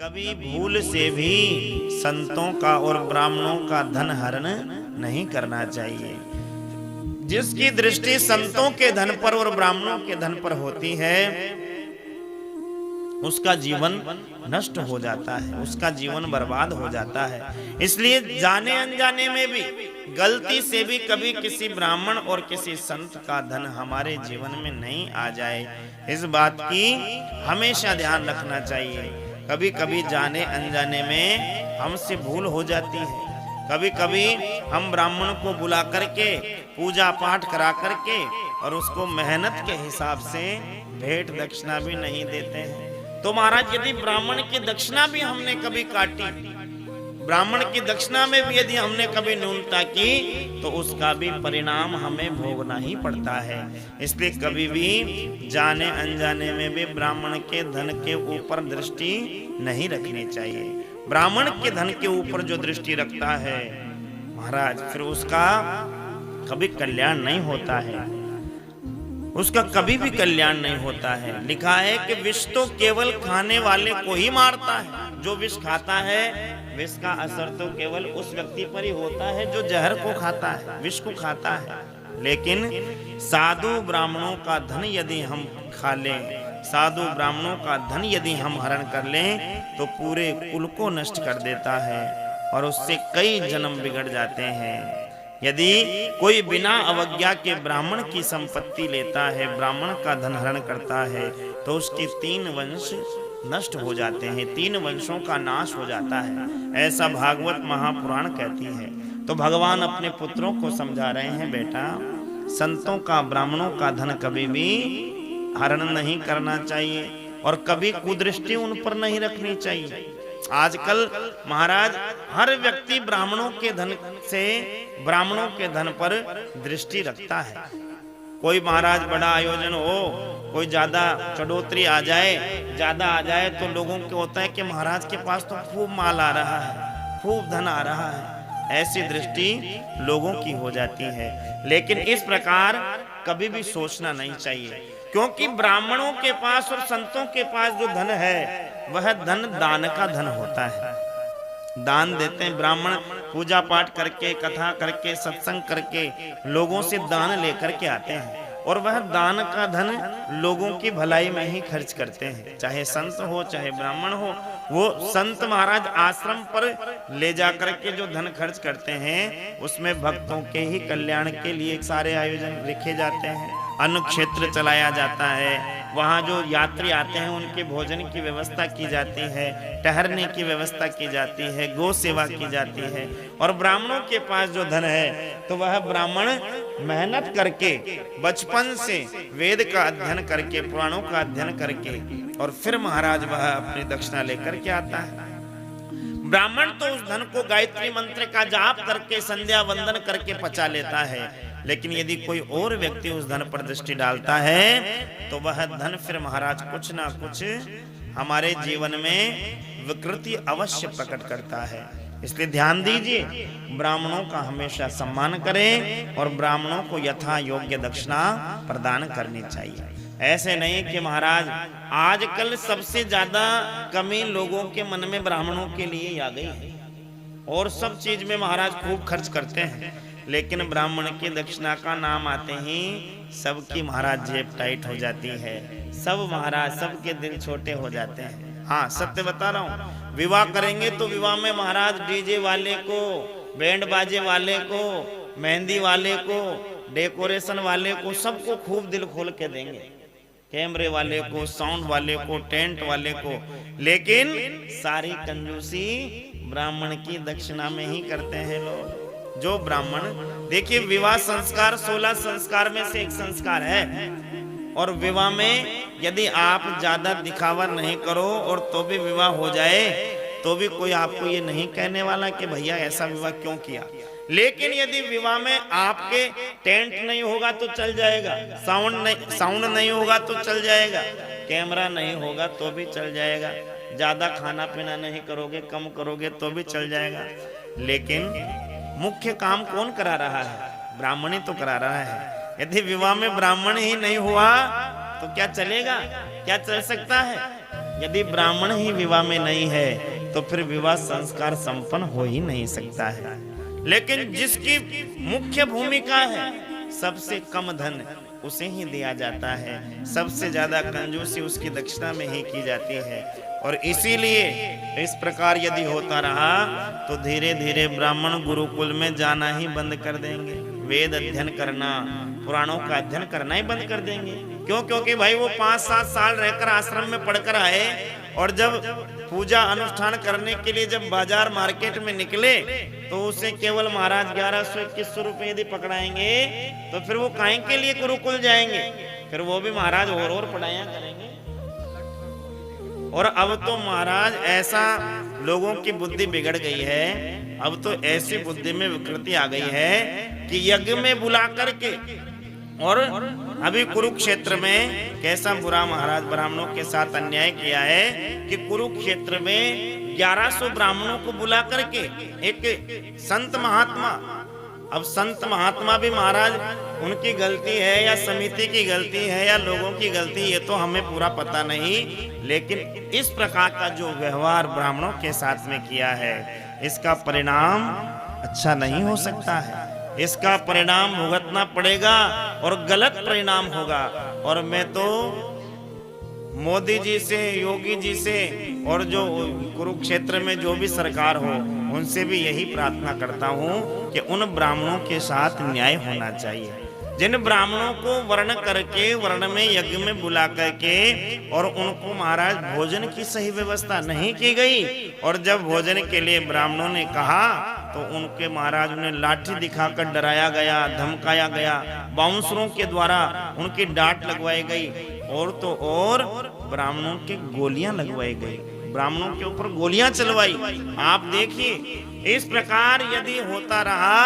कभी भूल से भी संतों का और ब्राह्मणों का धन हरण नहीं करना चाहिए। जिसकी दृष्टि संतों के धन पर और ब्राह्मणों के धन पर होती है उसका जीवन नष्ट हो जाता है, उसका जीवन बर्बाद हो जाता है। इसलिए जाने अनजाने में भी, गलती से भी कभी किसी ब्राह्मण और किसी संत का धन हमारे जीवन में नहीं आ जाए, इस बात की हमेशा ध्यान रखना चाहिए। कभी कभी जाने अनजाने में हमसे भूल हो जाती है। कभी कभी हम ब्राह्मण को बुला करके पूजा पाठ करा करके और उसको मेहनत के हिसाब से भेंट दक्षिणा भी नहीं देते हैं। तो महाराज यदि ब्राह्मण की दक्षिणा भी हमने कभी काटी, ब्राह्मण की दक्षिणा में भी यदि हमने कभी न्यूनता की, तो उसका भी परिणाम हमें भोगना ही पड़ता है। इसलिए कभी भी जाने अनजाने में भी ब्राह्मण के धन के ऊपर दृष्टि नहीं रखनी चाहिए। ब्राह्मण के धन के ऊपर जो दृष्टि रखता है महाराज, फिर उसका कभी कल्याण नहीं होता है, उसका कभी भी कल्याण नहीं होता है। लिखा है कि विष तो केवल खाने वाले को ही मारता है। जो विष खाता है, विष का असर तो केवल उस व्यक्ति पर ही होता है जो जहर को खाता है, विष को खाता है। लेकिन साधु ब्राह्मणों का धन यदि हम खा लें, साधु ब्राह्मणों का धन यदि हम हरण कर लें, तो पूरे कुल को नष्ट कर देता है और उससे कई जन्म बिगड़ जाते हैं। यदि कोई बिना अवज्ञा के ब्राह्मण की संपत्ति लेता है, ब्राह्मण का धन हरण करता है, तो उसके 3 वंश नष्ट हो जाते हैं, 3 वंशों का नाश हो जाता है, ऐसा भागवत महापुराण कहती है। तो भगवान अपने पुत्रों को समझा रहे हैं, बेटा संतों का ब्राह्मणों का धन कभी भी हरण नहीं करना चाहिए और कभी कुदृष्टि उन पर नहीं रखनी चाहिए। आजकल महाराज हर व्यक्ति ब्राह्मणों के धन से, ब्राह्मणों के धन पर दृष्टि रखता है। कोई महाराज बड़ा आयोजन हो, कोई ज्यादा चढ़ोतरी आ जाए, ज्यादा आ जाए, तो लोगों को होता है कि महाराज के पास तो खूब माल आ रहा है, खूब धन आ रहा है, ऐसी दृष्टि लोगों की हो जाती है। लेकिन इस प्रकार कभी भी सोचना नहीं चाहिए, क्योंकि ब्राह्मणों के पास और संतों के पास जो धन है वह धन दान का धन होता है। दान देते हैं ब्राह्मण, पूजा पाठ करके, कथा करके, सत्संग करके लोगों से दान लेकर के आते हैं और वह दान का धन लोगों की भलाई में ही खर्च करते हैं। चाहे संत हो चाहे ब्राह्मण हो, वो संत महाराज आश्रम पर ले जाकर के जो धन खर्च करते हैं उसमें भक्तों के ही कल्याण के लिए सारे आयोजन लिखे जाते हैं। अन्न क्षेत्र चलाया जाता है, वहाँ जो यात्री आते हैं उनके भोजन की व्यवस्था की जाती है, ठहरने की व्यवस्था की जाती है, गौ सेवा की जाती है। और ब्राह्मणों के पास जो धन है तो वह ब्राह्मण मेहनत करके, बचपन से वेद का अध्ययन करके, पुराणों का अध्ययन करके और फिर महाराज वह अपनी दक्षिणा लेकर के आता है। ब्राह्मण तो उस धन को गायत्री मंत्र का जाप करके, संध्या वंदन करके पचा लेता है। लेकिन यदि कोई और व्यक्ति उस धन पर दृष्टि डालता है तो वह धन फिर महाराज कुछ ना कुछ हमारे जीवन में विकृति अवश्य प्रकट करता है। इसलिए ध्यान दीजिए, ब्राह्मणों का हमेशा सम्मान करें और ब्राह्मणों को यथा योग्य दक्षिणा प्रदान करनी चाहिए। ऐसे नहीं कि महाराज आजकल सबसे ज्यादा कमी लोगों के मन में ब्राह्मणों के लिए आ गई है और सब चीज में महाराज खूब खर्च करते हैं, लेकिन ब्राह्मण की दक्षिणा का नाम आते ही सबकी महाराज जेब टाइट हो जाती है, सब महाराज सबके दिल छोटे हो जाते हैं। हाँ सत्य बता रहा हूँ, विवाह करेंगे तो विवाह में महाराज डीजे वाले को, बैंड बाजे वाले को, मेहंदी वाले को, डेकोरेशन वाले को, सबको खूब दिल खोल के देंगे, कैमरे वाले को, साउंड वाले को, टेंट वाले को, लेकिन सारी कंजूसी ब्राह्मण की दक्षिणा में ही करते हैं लोग। जो ब्राह्मण, देखिए विवाह संस्कार 16 संस्कार में से एक संस्कार है और विवाह में यदि आप ज्यादा दिखावा नहीं करो और तो भी विवाह हो जाए तो भी कोई आपको ये नहीं कहने वाला कि भैया ऐसा विवाह क्यों किया। लेकिन यदि विवाह में आपके टेंट नहीं होगा तो चल जाएगा, साउंड नहीं होगा तो चल जाएगा, कैमरा नहीं होगा तो भी चल जाएगा, ज्यादा खाना पीना नहीं करोगे, कम करोगे तो भी चल जाएगा, लेकिन मुख्य काम कौन करा रहा है? ब्राह्मण ही तो करा रहा है। यदि विवाह में ब्राह्मण ही नहीं हुआ तो क्या चलेगा? क्या चल सकता है? यदि ब्राह्मण ही विवाह में नहीं है तो फिर विवाह संस्कार संपन्न हो ही नहीं सकता है। लेकिन जिसकी मुख्य भूमिका है, सबसे कम धन उसे ही दिया जाता है, सबसे ज्यादा कंजूसी उसकी दक्षिणा में ही की जाती है। और इसीलिए इस प्रकार यदि होता रहा तो धीरे धीरे ब्राह्मण गुरुकुल में जाना ही बंद कर देंगे, वेद अध्ययन करना, पुराणों का अध्ययन करना ही बंद कर देंगे। क्यों? क्योंकि भाई वो 5-7 साल रहकर आश्रम में पढ़कर आए और जब पूजा अनुष्ठान करने के लिए जब बाजार मार्केट में निकले तो उसे केवल महाराज 1100-2100 रुपए यदि पकड़ाएंगे तो फिर वो काहे के लिए गुरुकुल जाएंगे? फिर वो भी महाराज और पढ़ाया करेंगे। और अब तो महाराज ऐसा लोगों की बुद्धि बिगड़ गई है, अब तो ऐसी बुद्धि में विकृति आ गई है कि यज्ञ में बुला करके, और अभी कुरुक्षेत्र में कैसा बुरा महाराज ब्राह्मणों के साथ अन्याय किया है कि कुरुक्षेत्र में 1100 ब्राह्मणों को बुला करके एक संत महात्मा, अब संत महात्मा भी महाराज उनकी गलती है या समिति की गलती है या लोगों की गलती, ये तो हमें पूरा पता नहीं, लेकिन इस प्रकार का जो व्यवहार ब्राह्मणों के साथ में किया है इसका परिणाम अच्छा नहीं हो सकता है, इसका परिणाम भुगतना पड़ेगा और गलत परिणाम होगा। और मैं तो मोदी जी से, योगी जी से और जो कुरुक्षेत्र में जो भी सरकार हो उनसे भी यही प्रार्थना करता हूं कि उन ब्राह्मणों के साथ न्याय होना चाहिए जिन ब्राह्मणों को वर्ण करके, वर्ण में यज्ञ में बुला करके और उनको महाराज भोजन की सही व्यवस्था नहीं की गई, और जब भोजन के लिए ब्राह्मणों ने कहा तो उनके महाराज उन्हें लाठी दिखाकर डराया गया, धमकाया गया, बाउंसरों के द्वारा उनकी डांट लगवाई गई, और तो और ब्राह्मणों की गोलियां लगवाई गई, ब्राह्मणों के ऊपर गोलियां चलवाई। आप देखिए इस प्रकार यदि होता रहा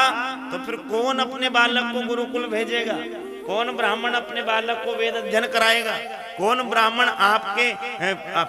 तो फिर कौन अपने बालक को गुरुकुल भेजेगा? कौन ब्राह्मण अपने बालक को वेद अध्ययन कराएगा? कौन ब्राह्मण आपके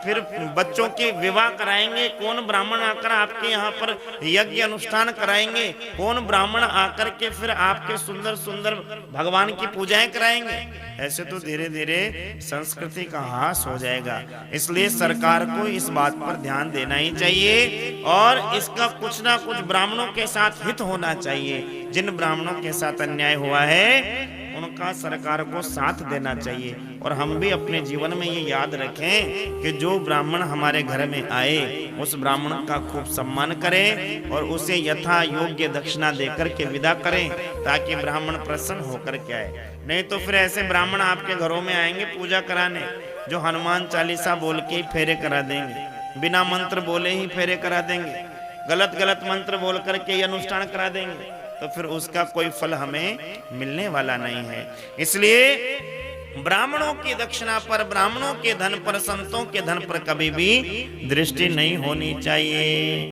फिर बच्चों के विवाह कराएंगे? कौन ब्राह्मण आकर आपके यहाँ पर यज्ञ अनुष्ठान कराएंगे? कौन ब्राह्मण आकर के फिर आपके सुंदर सुंदर भगवान की पूजाएं कराएंगे? ऐसे तो धीरे धीरे संस्कृति का ह्रास हो जाएगा। इसलिए सरकार को इस बात पर ध्यान देना ही चाहिए और इसका कुछ ना कुछ ब्राह्मणों के साथ हित होना चाहिए। जिन ब्राह्मणों के साथ अन्याय हुआ है उनका सरकार को साथ देना चाहिए। और हम भी अपने जीवन में ये याद रखें कि जो ब्राह्मण हमारे घर में आए उस ब्राह्मण का खूब सम्मान करें और उसे यथा योग्य दक्षिणा देकर के विदा करें ताकि ब्राह्मण प्रसन्न होकर के आए। नहीं तो फिर ऐसे ब्राह्मण आपके घरों में आएंगे पूजा कराने जो हनुमान चालीसा बोल के ही फेरे करा देंगे, बिना मंत्र बोले ही फेरे करा देंगे, गलत गलत मंत्र बोल करके ये अनुष्ठान करा देंगे, तो फिर उसका कोई फल हमें मिलने वाला नहीं है। इसलिए ब्राह्मणों की दक्षिणा पर, ब्राह्मणों के धन पर, संतों के धन पर कभी भी दृष्टि नहीं होनी चाहिए।